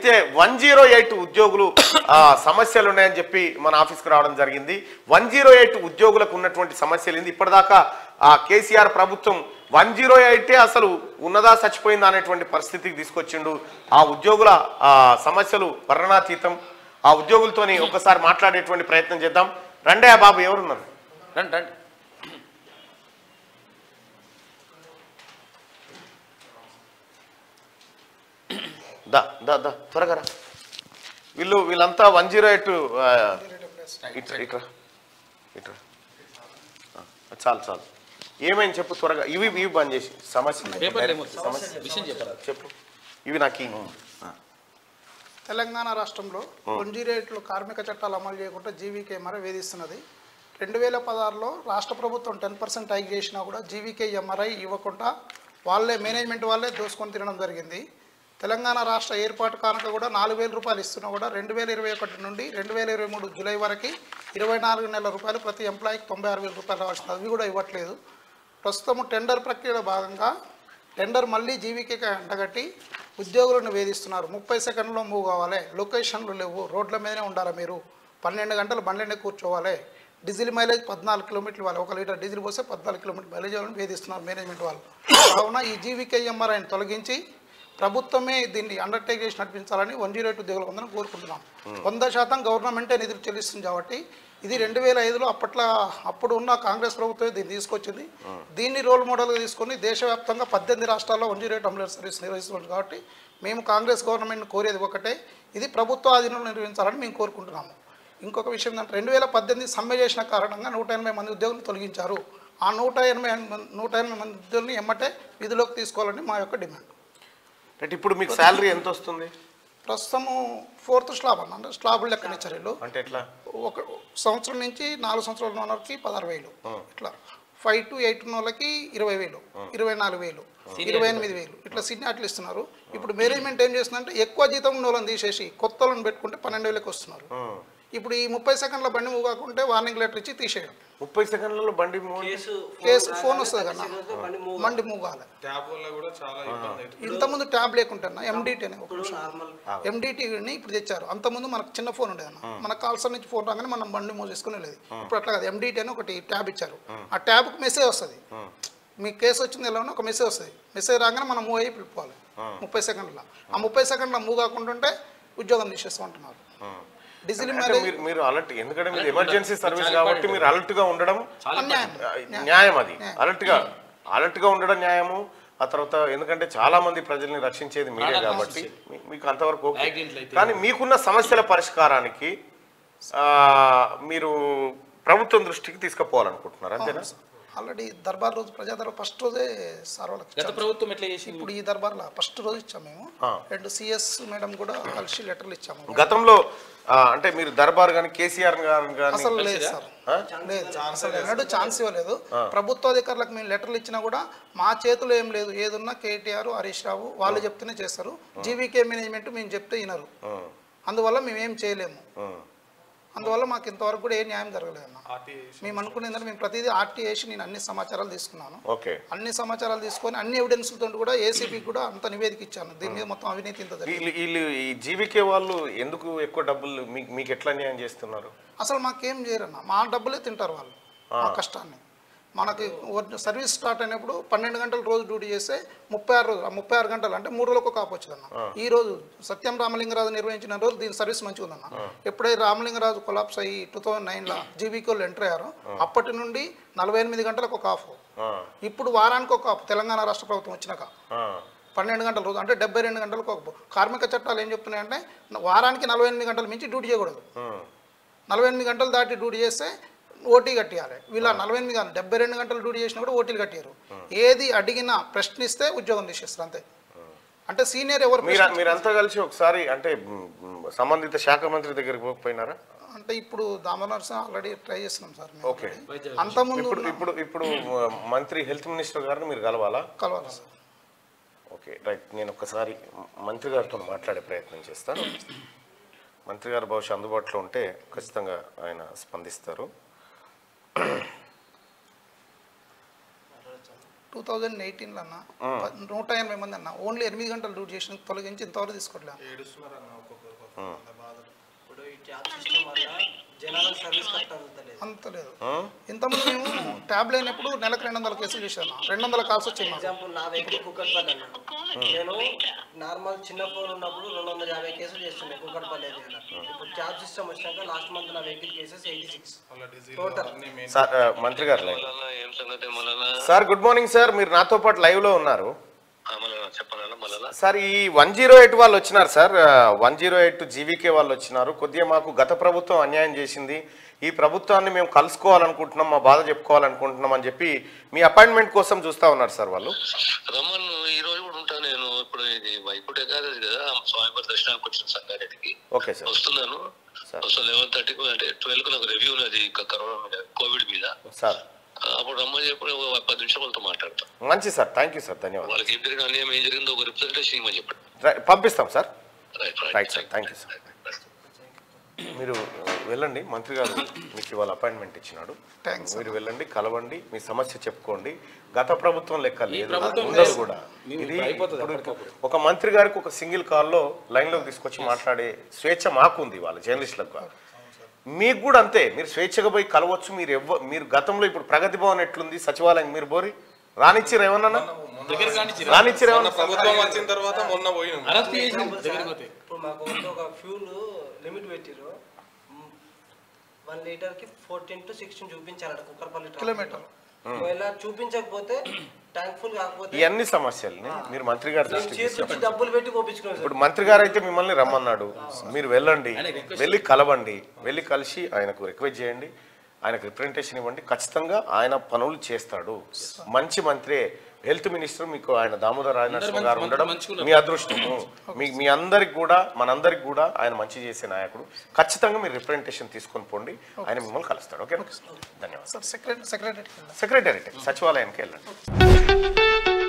అయితే 108 ఉద్యోగులు సమస్యలు ఉన్నాయని చెప్పి మన ఆఫీస్కి రావడం జరిగింది. 108 ఉద్యోగులకు ఉన్నటువంటి సమస్యలు ఏంది? ఇప్పటిదాకా కేసీఆర్ ప్రభుత్వం 108 అసలు ఉన్నదా చచ్చిపోయిందా అనేటువంటి పరిస్థితికి తీసుకొచ్చిండు. ఆ ఉద్యోగుల సమస్యలు వర్ణనాతీతం. ఆ ఉద్యోగులతోని ఒకసారి మాట్లాడేటువంటి ప్రయత్నం చేద్దాం. రండి బాబు, ఎవరున్నారు? రండి రండి. దా దా దా త్వరగా రా. వీళ్ళంతా 108 ఇట్రా ఇట్రా ఇట్రా. చాలు చాలు. ఏమైంది చెప్పు త్వరగా. ఇవి బంద్ చేసి సమస్యలు చెప్పు. ఇవి నాకు తెలంగాణ రాష్ట్రంలో 108 కార్మిక చట్టాలు అమలు చేయకుండా జీవీకేఎంఆర్ఐ వేధిస్తున్నది. 2016లో రాష్ట్ర ప్రభుత్వం 10% హైక్ చేసినా కూడా జీవీకేఎంఆర్ఐ ఇవ్వకుండా వాళ్ళే మేనేజ్మెంట్ వాళ్ళే దోసుకొని తినడం జరిగింది. తెలంగాణ రాష్ట్ర ఏర్పాటు కానుక కూడా 4,000 రూపాయలు ఇస్తున్నా కూడా 2021 నుండి 2023 జూలై వరకు 24 నెలల రూపాయలు ప్రతి ఎంప్లాయీకి 96,000 రూపాయలు రావాల్సింది. అవి కూడా ఇవ్వట్లేదు. ప్రస్తుతం టెండర్ ప్రక్రియలో భాగంగా టెండర్ మళ్ళీ జీవీకేకి అంటగట్టి ఉద్యోగులను వేధిస్తున్నారు. 30 సెకండ్లో మూవ్ కావాలి, లొకేషన్లు లేవు, రోడ్ల మీదనే ఉండాలి, మీరు 12 గంటలు బండ్లనే కూర్చోవాలి, డీజిల్ మైలేజ్ 14 కిలోమీటర్లు ఇవ్వాలి, 1 లీటర్ డీజిల్ పోస్తే 14 కిలోమీటర్లు మైలేజ్ ఇవ్వాలని వేధిస్తున్నారు మేనేజ్మెంట్ వాళ్ళు. కావున ఈ జీవీకేఎంఆర్ఐని తొలగించి ప్రభుత్వమే దీన్ని అండర్టేక్ చేసి నడిపించాలని 108 ఉద్యోగుల అందరం కోరుకుంటున్నాం. 100% గవర్నమెంటే నిధులు చెల్లిస్తుంది కాబట్టి ఇది 2005లో అప్పుడు ఉన్న కాంగ్రెస్ ప్రభుత్వమే దీన్ని తీసుకొచ్చింది. దీన్ని రోల్ మోడల్గా తీసుకొని దేశవ్యాప్తంగా 18 రాష్ట్రాల్లో 108 అంబులెన్స్ సర్వీస్ నిర్వహిస్తుంది. కాబట్టి మేము కాంగ్రెస్ గవర్నమెంట్ని కోరేది ఒకటే, ఇది ప్రభుత్వ ఆధీనంలో నిర్వహించాలని మేము కోరుకుంటున్నాము. ఇంకొక విషయం ఏంటంటే 2018 సమ్మె చేసిన కారణంగా 180 మంది ఉద్యోగులను తొలగించారు. ఆ 180 మంది ఉద్యోగులను ఎమ్మటే విధులోకి తీసుకోవాలని మా యొక్క డిమాండ్. ఇప్పుడు మీకు శాలరీ ఎంత వస్తుంది? ప్రస్తుతము 4th స్లాబ్ అంటే స్లాబులు లెక్కన ఇచ్చారు. అంటే ఎట్లా? ఒక సంవత్సరం నుంచి 4 సంవత్సరాల ఉన్న వాళ్ళకి 16,000, ఇట్లా 5 to 8 ఉన్న వాళ్ళకి 20,000, 24,000, 28,000 ఇట్లా సీనియార్లు ఇస్తున్నారు. ఇప్పుడు మేనేజ్మెంట్ ఏం చేస్తుందంటే ఎక్కువ జీతం ఉన్న వాళ్ళని తీసేసి కొత్త వాళ్ళని పెట్టుకుంటే 12,000కి వస్తున్నారు. ఇప్పుడు ఈ 30 సెకండ్ల బండి మూవ్ కాకుంటే వార్నింగ్ లెటర్ ఇచ్చి తీసేయడం. 30 సెకండ్లలో బండి కేసు ఫోన్ వస్తుంది కదా, బండి మూవ్ కావాలి. ఇంతకుముందు ట్యాబ్ లేకుంటున్నా ఎండిటీ అనే ఎండిటీని ఇప్పుడు తెచ్చారు. అంతకుముందు మనకు చిన్న ఫోన్ ఉండేదన్న, మన కాల్సర్ నుంచి ఫోన్ రాగానే మనం బండి మూవ్ చేసుకుని వెళ్ళేది. ఇప్పుడు అట్లా కదా, ఎండిటీ అని ఒకటి ట్యాబ్ ఇచ్చారు. ఆ ట్యాబ్కి మెసేజ్ వస్తుంది, మీ కేసు వచ్చింది ఎలా ఉన్నా ఒక మెసేజ్ వస్తుంది. మెసేజ్ రాగానే మనం మూవ్ అయ్యి పిలుపుకోవాలి 30 సెకండ్ల. ఆ 30 సెకండ్ల మూవ్ కాకుండా ఉద్యోగం తీసేస్తామంటున్నారు. మీరు అలర్ట్, ఎందుకంటే మీరు ఎమర్జెన్సీ సర్వీస్ కాబట్టి మీరు అలర్ట్ గా ఉండడం న్యాయం. అది అలర్ట్ గా ఉండడం న్యాయము. ఆ తర్వాత ఎందుకంటే చాలా మంది ప్రజల్ని రక్షించేది మీరే కాబట్టి మీకు అంతవరకు ఓకే. కానీ మీకున్న సమస్యల పరిష్కారానికి మీరు ప్రభుత్వం దృష్టికి తీసుకుపోవాలనుకుంటున్నారు, అంతేనా? ఆల్రెడీ దర్బార్ రోజు ప్రజా దర్బార్ ఫస్ట్ రోజే సార్ వాళ్ళకి ప్రభుత్వం ఎట్లా చేసి ఇప్పుడు ఈ దర్బార్లో ఫస్ట్ రోజు ఇచ్చాము మేము. 2 CS మేడం కూడా కలిసి లెటర్లు ఇచ్చాము. గతంలో అంటే మీరు దర్బార్ కానీ కేసీఆర్ గారు అసలు లేదు సార్, లేదు అసలు ఎన్నడూ ఛాన్స్ ఇవ్వలేదు. ప్రభుత్వ అధికారులకు మేము లెటర్లు ఇచ్చినా కూడా మా చేతిలో ఏం లేదు, ఏదున్నా కేటీఆర్, హరీష్ రావు వాళ్ళు చెప్తేనే చేస్తారు. జీవీకే మేనేజ్మెంట్ మేము చెప్తే వినరు, అందువల్ల మేమేం చేయలేము. అందువల్ల మాకు ఇంతవరకు కూడా ఏ న్యాయం జరగలేదు అన్న. మేము అనుకునేందుకు మేము ప్రతిదీ ఆర్టీ వేసి నేను అన్ని సమాచారాలు తీసుకున్నాను. అన్ని సమాచారాలు తీసుకొని అన్ని ఎవిడెన్స్లతో కూడా ఏసీపీకి కూడా అంత నివేదిక ఇచ్చాను. దీని మీద మొత్తం అవినీతి ఇంత వీళ్ళు ఈ జీవీకే వాళ్ళు ఎందుకు ఎక్కువ డబ్బులు మీకు ఎట్లా న్యాయం చేస్తున్నారు? అసలు మాకేం చేయరన్న, మా డబ్బులే తింటారు వాళ్ళు, మా కష్టాన్ని. మనకి సర్వీస్ స్టార్ట్ అయినప్పుడు 12 గంటలు రోజు డ్యూటీ చేస్తే 36 గంటలు అంటే 3 రోజులకు కాపు వచ్చిందన్న. ఈ రోజు సత్యం రామలింగరాజు నిర్వహించిన రోజు దీని సర్వీస్ మంచిగా ఉందన్న. ఎప్పుడైతే రామలింగరాజు కొలాప్స్ అయ్యి 2009లో జీవీకోలు ఎంటర్ అయ్యారో అప్పటి నుండి 48 గంటలకు ఒక ఆఫ్, ఇప్పుడు వారానికి ఒక ఆఫ్. తెలంగాణ రాష్ట్ర ప్రభుత్వం వచ్చినాక 12 గంటల రోజు అంటే 72 గంటలకు ఒక. కార్మిక చట్టాలు ఏం చెప్తున్నాయంటే వారానికి 48 గంటలు మించి డ్యూటీ చేయకూడదు. 48 గంటలు దాటి డ్యూటీ చేస్తే ఓటీ కట్టియాలి. వీళ్ళ 48 కాదు 72 గంటలు డ్యూటీ చేసినా కూడా ఓటీలు కట్టారు. ఏది అడిగినా ప్రశ్నిస్తే ఉద్యోగం తీసేస్తారు అంతే. అంటే సీనియర్ ఎవరు మీరంతా కలిసి ఒకసారి అంటే సంబంధిత శాఖ మంత్రి దగ్గరికి పోకపోయినారా? అంటే ఇప్పుడు దామోదర్ ఆల్రెడీ ట్రై చేస్తున్నాం సార్. ఓకే, అంతకుముందు ఇప్పుడు మంత్రి హెల్త్ మినిస్టర్ గారిని మీరు కలవాలా? కలవాలి సార్. ఓకే రైట్, నేను ఒకసారి మంత్రి గారితో మాట్లాడే ప్రయత్నం చేస్తాను. మంత్రి గారు బహుశా అందుబాటులో ఉంటే ఖచ్చితంగా ఆయన స్పందిస్తారు. 2018లో అన్న 180 మంది అన్న ఓన్లీ 8 గంటలు డ్యూటీ చేసిన తొలగించి ఇంతవరకు తీసుకోవట్లేదు. ఇప్పుడు ఈ ట్యాబ్ సిస్టమ్ వల్ల జనాలకు సర్వీస్ కరెక్ట్ అవుతలేదు. అంత లేదు. ఇంతకుముందు మేము ట్యాబ్ లేనప్పుడు నెలకు 200 కేసులు చేసాను, 200 కాల్స్ వచ్చాయి. ఎగ్జాంపుల్ నా వెహికల్ కుక్కట్పల్లి అన్న, నేను నార్మల్ చిన్న ఫోన్ ఉన్నప్పుడు 250 కేసులు చేస్తుండే కుక్కట్పల్లి ఏరియాలో. ఇప్పుడు ట్యాబ్ సిస్టమ్ వచ్చినాక లాస్ట్ మంత్ నా వెహికల్ కేసెస్ 86 టోటల్. సార్ మంత్రి గారు సార్ గుడ్ మార్నింగ్ సార్, మీరు నాతో పాటు లైవ్ లో ఉన్నారు సార్. ఈ 108 వాళ్ళు వచ్చినారు సార్, 108 జీవీకే వాళ్ళు వచ్చినారు. కొద్దిగా మాకు గత ప్రభుత్వం అన్యాయం చేసింది, ఈ ప్రభుత్వాన్ని మేము కలుసుకోవాలనుకుంటున్నాం, మా బాధ చెప్పుకోవాలనుకుంటున్నాం అని చెప్పి మీ అపాయింట్మెంట్ కోసం చూస్తా ఉన్నారు సార్ వాళ్ళు. రమ్మన్ ఈ రోజు కూడా ఉంటాను నేను. ఇప్పుడు ఇది వైకుంఠ ఏకాదశి కదా, స్వామివారి దర్శనానికి వచ్చిన సంగారెడ్డికి. ఓకే సార్ వస్తున్నాను. 11:30 అంటే 12కు నాకు రివ్యూ ఉన్నది కరోనా మీద, కోవిడ్ మీద సార్. అప్పుడు రమ్మని చెప్పి 10 నిమిషాలు వాళ్ళతో మాట్లాడతాం. మంచి సార్, థ్యాంక్ యూ సార్, ధన్యవాదాలు. వాళ్ళకి ఏం జరిగిన అన్యాయం ఏం జరిగిందో ఒక రిప్రజెంటేషన్ ఇవ్వమని చెప్పండి. పంపిస్తాం sir. Right sir, thank you sir. మీరు వెళ్ళండి, మంత్రి గారు మీకు ఇవాళ అపాయింట్మెంట్ ఇచ్చినాడు. మీరు వెళ్ళండి, కలవండి, మీ సమస్య చెప్పుకోండి. గత ప్రభుత్వం లెక్క లేదు, ఉండదు కూడా. ఇది ఒక మంత్రి గారికి ఒక సింగిల్ కాల్లో లైన్లోకి తీసుకొచ్చి మాట్లాడే స్వేచ్ఛ మాకుంది, వాళ్ళ జర్నలిస్టులకు. మీకు కూడా అంతే, మీరు స్వేచ్ఛగా పోయి కలవచ్చు. మీరు గతంలో ఇప్పుడు ప్రగతి భవన్ ఎట్లుంది, సచివాలయం మీరు పోరి రానిచ్చిరు ఏమన్నా? రానిచ్చిరు ఏమన్నా? ప్రభుత్వం వచ్చిన తర్వాత మొన్న పోయినాం. ఇప్పుడు మాకు ఒక ఫ్యూల్ లిమిట్ పెట్టిరు, 1 లీటర్కి 14 to 16 చూపించాలట కుక్కర్పల్లి కిలోమీటర్. ఒకవేళ చూపించకపోతే ట్యాంక్ ఫుల్ కాకపోతే ఇవన్నీ సమస్యల్ని మీరు మంత్రి గారి దృష్టికి చేసి డబ్బులు పెట్టి కోపించుకున్నాం. ఇప్పుడు మంత్రి గారు అయితే మిమ్మల్ని రమ్మన్నాడు, మీరు వెళ్ళండి, వెళ్ళి కలవండి, వెళ్ళి కలిసి ఆయనకు రిక్వెస్ట్ చేయండి, ఆయనకు రిప్రజెంటేషన్ ఇవ్వండి. ఖచ్చితంగా ఆయన పనులు చేస్తాడు. మంచి మంత్రే, హెల్త్ మినిస్టర్ మీకు ఆయన దామోదర్ రాజనరసింహ గారు ఉండడం మీ అదృష్టము. మీ అందరికి కూడా, మనందరికి కూడా ఆయన మంచి చేసే నాయకుడు. ఖచ్చితంగా మీరు రిప్రజెంటేషన్ తీసుకొని పోండి, ఆయన మిమ్మల్ని కలుస్తాడు. ఓకే, ధన్యవాదాలు. సెక్రటరీ సెక్రటరీ సచివాలయానికి వెళ్ళండి.